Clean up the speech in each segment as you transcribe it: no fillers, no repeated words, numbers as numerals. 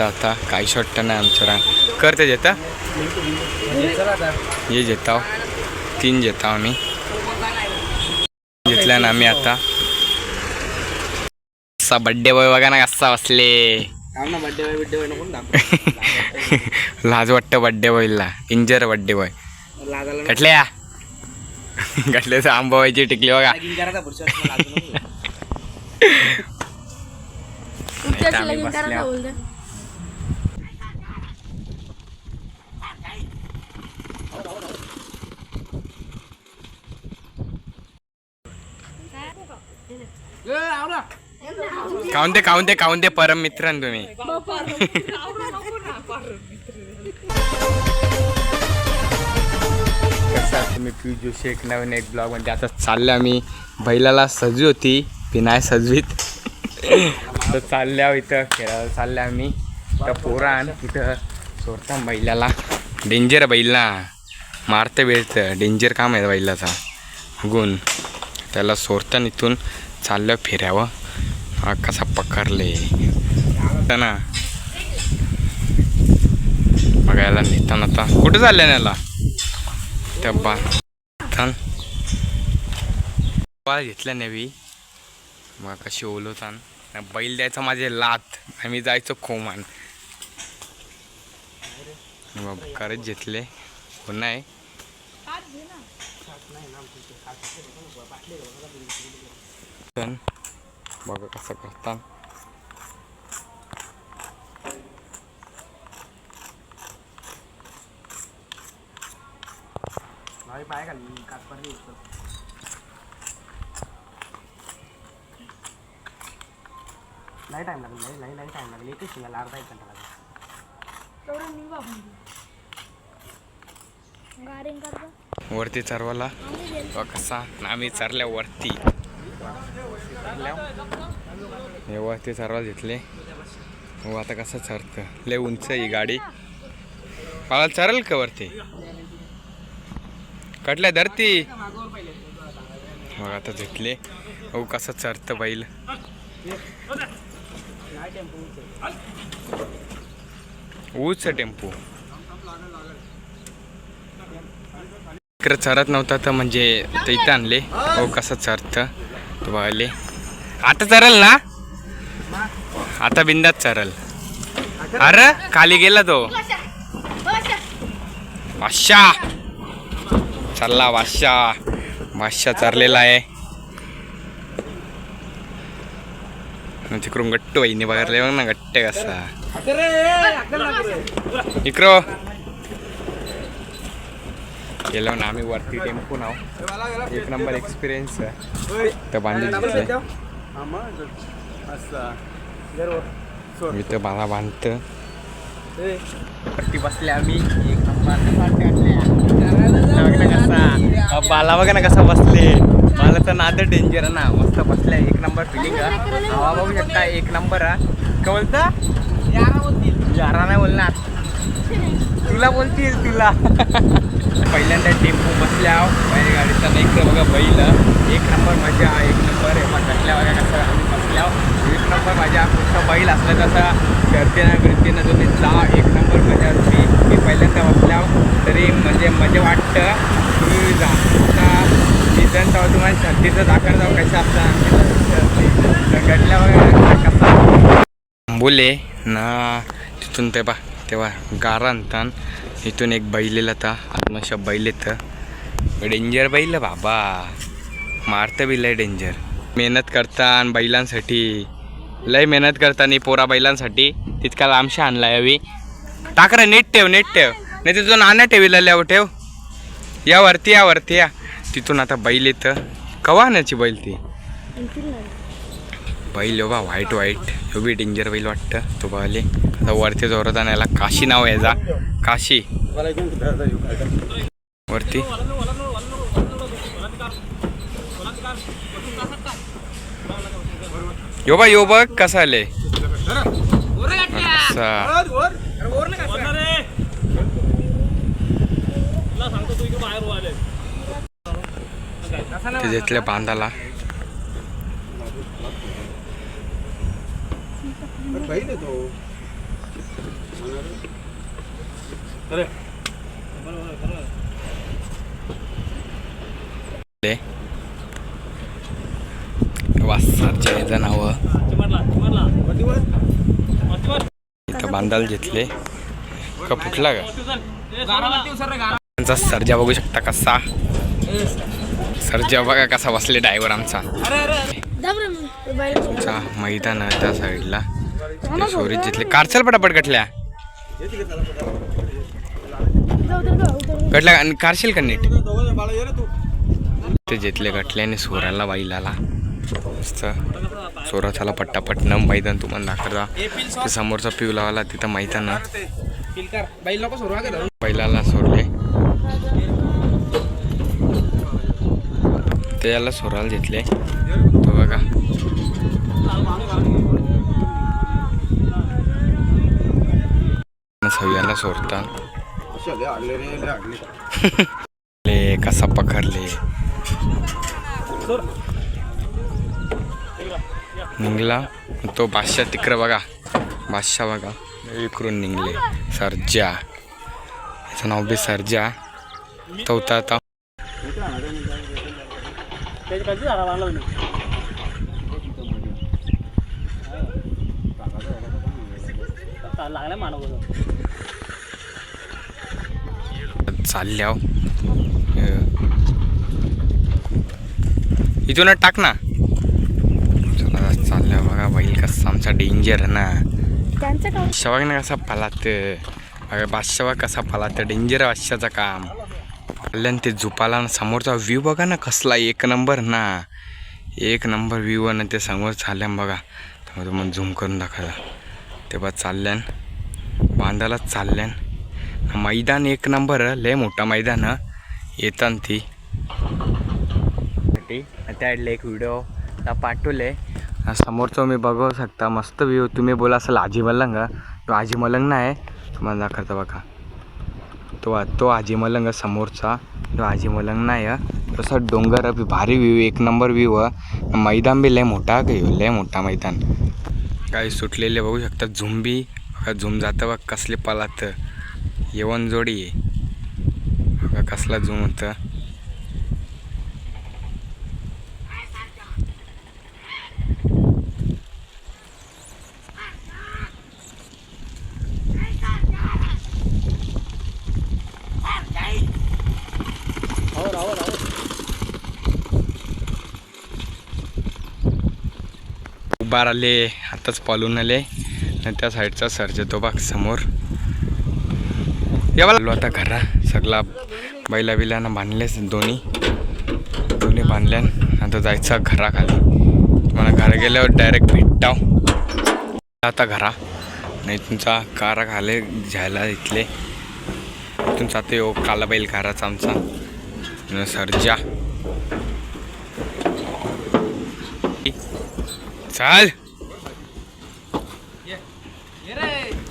आता काही शॉट नाही आमच्या रांग करते जेता ये जेता 3 जेता आम्ही घेतल्या ना आम्ही आता असा बड्डे बॉय बघा ना कसा बसले लाज वाटतं बड्डे बॉयला इंजर बड्डे बॉय कटल्या कटल्याचं आंबाबाईची टिकली बघा आम्ही बसल्या खाऊन दे परम मित्रांनो तुम्ही कसा तुम्ही पियुष जोशी एक नवीन एक ब्लॉग मध्ये आता चालले आम्ही बैलाला सजवी होती पिनाय सजवीत तर चालल्या इथं खेळायला चालल्या आम्ही तर पोरान तिथं सोडता बैलाला डेंजर बैलला मारतं वेळतं डेंजर काम आहे बैलाचा गुण त्याला सोडता इथून चाललं फिरावं हा कसा पकडले ना मग याला नेताना आता कुठं चाललं याला त्या बाळ घेतल्या नेवी मग कशी ओलवतान बैल द्यायचा माझे लात आम्ही जायचो खोमान करत घेतले पुन्हा आहे बघा कसं करतात लई टाइम लागेल एकच शिंगाला अर्धा 1 घंटा लागेल वरती चरवाला कसा आम्ही चरल्या वरती हे वरती चरवा घेतले हो आता कसं चरतं लय उंच ही गाडी मला चरल का वरती कटल्या धरती मग आता घेतले हो कसं चरतं बैल ऊच टेम्पो इकडे चरत नव्हता तर म्हणजे ते इथं आणले हो कसं चरतं तो बघाले आता चरल ना आता बिंदात चरल अरे खाली गेला तो बादशाह चालला बादशाह चरलेला आहे तिकडून गट्टू बाईने बघायला बघ ना गट्टे कसा इकडं गेलो ना आम्ही वरती टेम्पो नाव 1 नंबर एक्सपिरियन्स तर बांधून घेतलं मी तर बाला बांधतं वरती बसले आम्ही 1 नंबर कसा बाला बघा ना कसा बसले मला तर नाद डेंजर ना मस्त बसल्या 1 नंबर फिलिंग हवा बघू शकता 1 नंबर का बोलता यारा नाही बोलणार तुला बोलतील तुला पहिल्यांदा टेम्पो बसल्या बैलगाडीचा नाही इकडे बघा बैल 1 नंबर मजा 1 नंबर आहे मग बसल्या बघा कसं आम्ही बसल्या 1 नंबर मजा कुठं बैल असला तसा फिरतेनं जो तिथला 1 नंबर मजा असते मी पहिल्यांदा बसल्या तरी म्हणजे मजा वाटतं तुम्ही जा सीझन तेव्हा तुम्हाला सर्दीचं दाखल जाऊ कशा असता गडल्या बघा कसा बोले ना तिथून तेव्हा गारा आणतान इथून एक बैलेला आता आत्मशा बैल येतं डेंजर बैल बाबा मारतं बी लय डेंजर मेहनत करतान बैलांसाठी लय मेहनत करताना पोरा बैलांसाठी तितका लांबशा आणला यावी टाकरा नीट ठेव नाही तिथून आणा ठेवीला ठेव यावरती या तिथून आता बैल येतं कवा आणायची बैल ती बैल हो बा व्हाईट हो बी डेंजर बैल वाटतं तो बघाले आता वरती जोरात आणायला काशी नाव यायचा काशी वरती यो बघ कसा आले तिथल्या बांधाला वासाच्या याचं नाव इथं बांधायला घेतले का फुटला का त्यांचा सर्जा बघू शकता कसा सर्जा बघा कसा बसले ड्रायव्हर आमचा मैदान आहे त्या साईडला शोरीत घेतले कारचल पटापट कटल्या कटल्या आणि कारशील का नीट ते घेतले कटले आणि सोराला बैलाला मस्त सोराचाला पट्टापट न मैदान तुम्हाला दाखवता ते समोरचा पिऊ लावाला तिथं मैदान बैलाला सोडले ते याला सोराला घेतले तो बघा सव्याला सोडता कसा पकडले निघला तो बादशाह तिकडं बघा बादशाह बघा इकडून निघले सर्जा याचं नाव बी सर्जा तो होता आता चालल्या इथून टाक ना चला चालल्या बघा बैल कसा आमचा डेंजर आहे ना बादशाह ना कसा पालात बघा बादशाह कसा पालात डेंजर आहे बादशाहचं काम कल्याण ते झुपाला समोरचा व्ह्यू बघा ना कसला एक नंबर ना एक नंबर व्ह्यू आहे ना ते समोर चालल्यान बघा त्यामुळे मग झूम करून दाखवला तेव्हा चालल्यान बांधायलाच चालल्यान मैदान एक नंबर लय मोठा मैदान येताना ती त्याला एक व्हिडिओ पाठवले समोरचं मी बघू शकता मस्त व्ह्यू तुम्ही बोला असेल आजी मलंग तो आजी मलंग नाही तुम्हाला दाखवता बघा तो आजी मलंग समोरचा तो आजी मलंग नाही तसा डोंगर भारी व्ह्यू एक नंबर व्ह्यू मैदान बी लय मोठा लय मोठा मैदान काही सुटलेले बघू शकता झुंबी बघा झुम जातं बघ कसले पालात येवन जोडी बघा कसला झुम होतं उभार आले आताच पालून आले आणि त्या साईडचा सर्ज तो बघ समोर यावाला आता घरा सगळा बैला बिलांना बांधलेच दोन्ही बांधल्यान आता जायचं घराखाली तुम्हाला घरा गेल्यावर डायरेक्ट भेटाव आता घरा नाही तुमचा कारा खाले जायला इथले तुमचा ते काला बैल घराचा आमचा सर्जा चल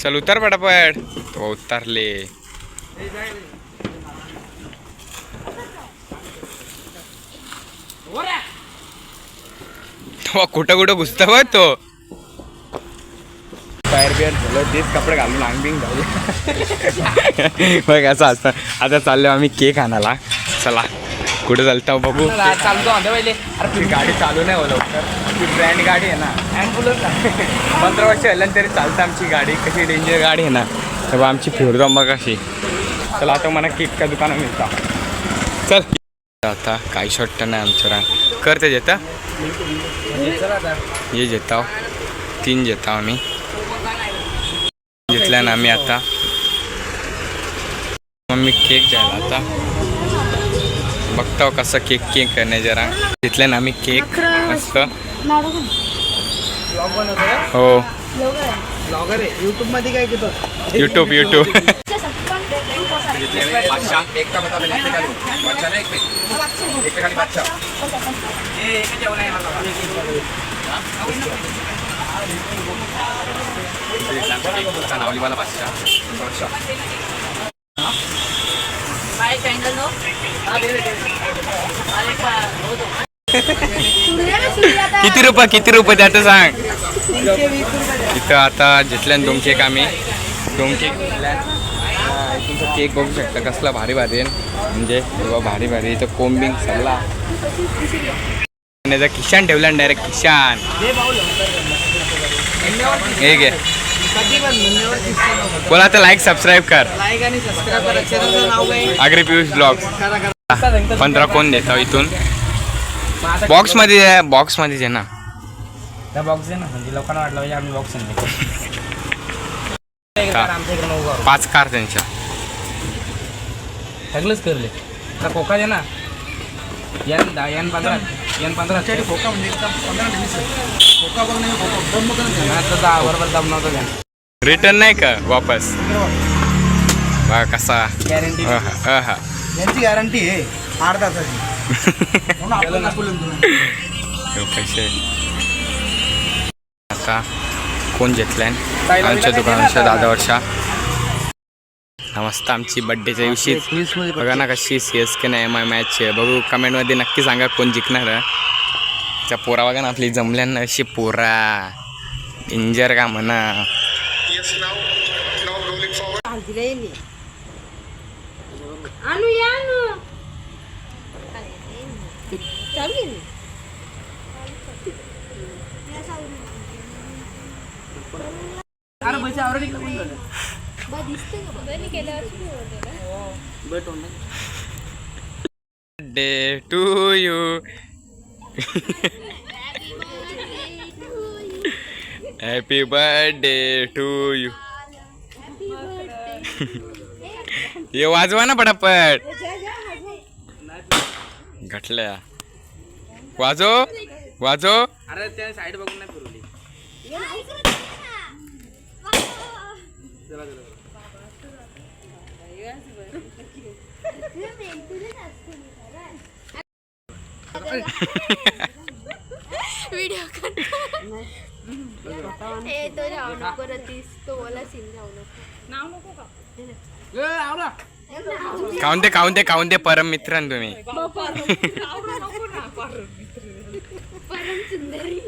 चल उतर पटापट तो उतरले कुठं घुसता बघ तो टायर बिअर झालं तेच कपडे घालून अंगबिंग घालू बघ असं असतं आता चाललो आम्ही केक आणायला चला कुठं चालतो बघू चालतो अरे ती गाडी चालू नाही हो लवकर ती ब्रँड गाडी आहे ना 15 वर्ष झालं तरी चालतं आमची गाडी कशी डेंजर गाडी आहे ना तेव्हा आमची फिरतो मग कशी चला आता मला केकच्या दुकानात मिळता चल आता काही शॉट नाही आमच्या करते जेता ये जेता 3 जेता आम्ही घेतल्या ना आम्ही आता मग मी केक द्यायला आता बघताव कसं केक करणे जरा घेतल्या ना आम्ही केक मस्त हो यूट्यूब मध्ये काय घेतो यूट्यूब किती रुपये त्याचं सांग इथं आता घेतल्यान 2 केक आम्ही 2 केक घेतल्या तुमचा केक बघू शकता कसला भारी भारी आहे म्हणजे तेव्हा भारी भारी इथं कोम्बिंग सल्ला किशान ठेवला डायरेक्ट किशान हे घे बोला तर लाईक सबस्क्राईब कर लाईक आणि सबस्क्राईब करा चॅनलचं नाव काय आगरी पियुष ब्लॉग 15 कोण देतो इथून बॉक्समध्ये आहे ना त्या बॉक्स आहे ना म्हणजे लोकांना वाटलं पाहिजे आम्ही बॉक्स आणले आमच्या इकडे 9 5 कार त्यांच्या सगळंच करले तर कोका दे ना N 15 खोका म्हणजे 15 बरोबर दम नव्हतं त्या रिटर्न नाही का वापस बघा कसा गॅरंटी यांची गॅरंटी आहे 8 तासाची पैसे आता कोण घेतलाय आमच्या दुकानाच्या दादा वर्षा मस्त आमची बड्डेच्या दिवशी बघा ना कशी CSK नाही MI मॅच आहे बघू कमेंटमध्ये नक्की सांगा कोण जिंकणार त्या पोरा बघा ना आपली जमल्यांना अशी पोरा इंजर का म्हणा डे to you happy birthday to you ये वाजवा ना पटापट घटल्या वाजो अरे त्या साईड बघून नाही फिरवली व्हिडिओ तो जाऊ नको रतीस तो वाला सीन जाऊ नको नाव नको का खाऊन दे परम मित्रां तुम्ही परम सुंदरी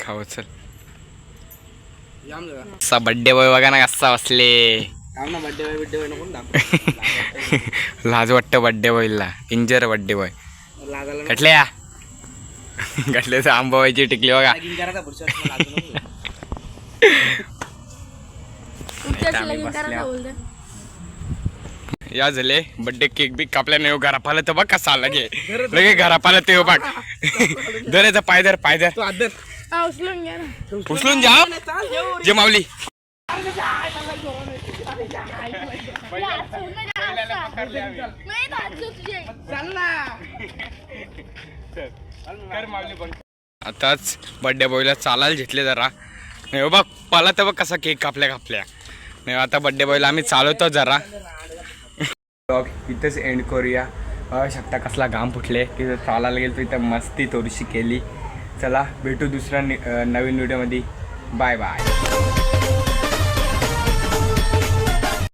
खाऊ चल असा बड्डे बॉय बघा ना कसा बसले बड्डे नको लाज वाटतं बड्डे बॉयला इंजर बड्डे बॉय लागायला घटल्याचं आंबाबाईची टिकली बघा या झाले बड्डे केक बी कापल्या नाही घरा पाहिलं तर बघ कसा लगे घरा पाहिलं ते बघ धरायचा पायदर तू आदर उचलून जा जे माऊली आताच बड्डे बॉयला चालायला घेतले जरा नाही बघ पाला तर बघ कसा केक कापल्या नाही आता बड्डे बॉयला आम्ही चालवतो जरा ब्लॉग इथंच एंड करूया शकता कसला घाम फुटले तिथं चालायला गेलो तर इथं मस्ती थोडीशी केली चला भेटू दुसऱ्या नवीन व्हिडिओमध्ये बाय बाय